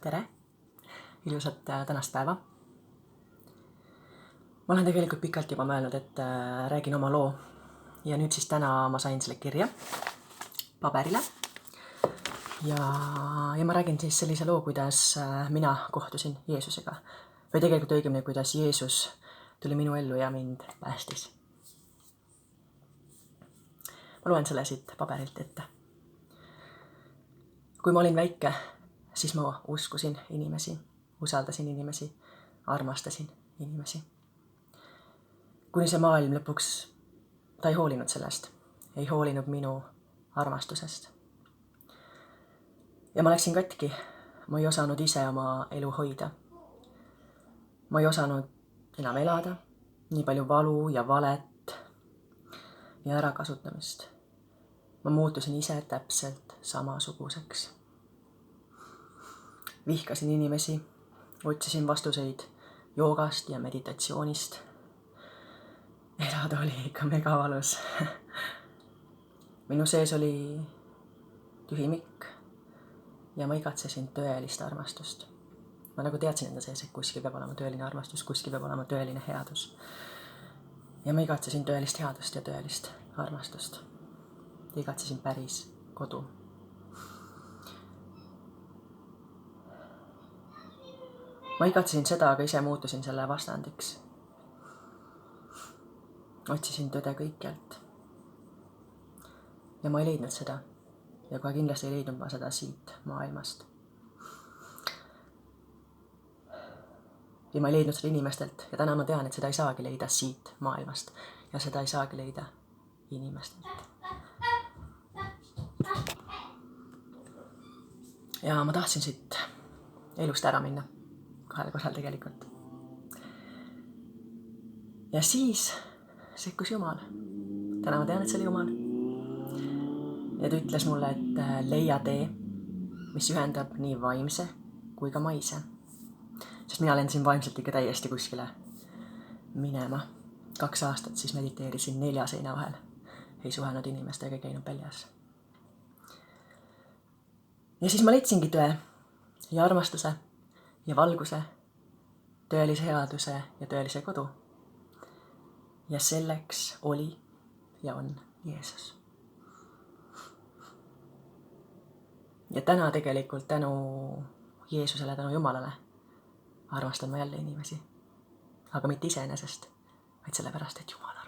tere, ilusat tänast päeva. Ma olen tegelikult pikalt juba mõelnud, et räägin oma loo ja nüüd siis täna ma sain selle kirja paberile ja ma räägin siis sellise loo, kuidas mina kohtusin Jeesusega või tegelikult õigemini, kuidas Jeesus tuli minu ellu ja mind päästis. Ma loen selle siit paberilt ette. Kui ma olin väike, siis ma uskusin inimesi, usaldasin inimesi, armastasin inimesi. Kuni see maailm lõpuks, ta ei hoolinud sellest, ei hoolinud minu armastusest. Ja ma läksin katki, ma ei osanud ise oma elu hoida. Ma ei osanud enam elada, nii palju valu ja valet ja ärakasutamist. Ma muutusin ise täpselt samasuguseks. Vihkasin inimesi, otsisin vastuseid joogast ja meditatsioonist. Elada oli ikka megavalus. Minu sees oli tühimik ja ma igatsesin tõelist armastust. Ma nagu teadsin enda sees, et kuskil peab olema tõeline armastus, kuskil peab olema tõeline headus. Ja ma igatsesin tõelist headust ja tõelist armastust. Igatsesin päris kodu. Ma igatsesin seda, aga ise muutusin selle vastandiks. Otsisin tõde kõikjalt. Ja ma ei leidnud seda. Ja kohe kindlasti ei leidnud ma seda siit maailmast. Ja ma ei leidnud seda inimestelt. Ja täna ma tean, et seda ei saagi leida siit maailmast. Ja seda ei saagi leida inimestelt. Ja ma tahtsin siit elust ära minna. Kahel korral tegelikult. Ja siis sekkus Jumal. Täna ma tean, et see oli Jumal. Ja ta ütles mulle, et leia tee, mis ühendab nii vaimse kui ka maise. Sest mina lendasin vaimselt ikka täiesti kuskile minema. 2 aastat siis mediteerisin 4 seina vahel. Ei suhelnud inimestega, ei käinud väljas. Ja siis ma leidsingi tõe ja armastuse ja valguse, tõelise headuse ja tõelise kodu. Ja selleks oli ja on Jeesus. Ja täna tegelikult tänu Jeesusele, tänu Jumalale armastan ma jälle inimesi. Aga mitte iseenesest, vaid sellepärast, et Jumal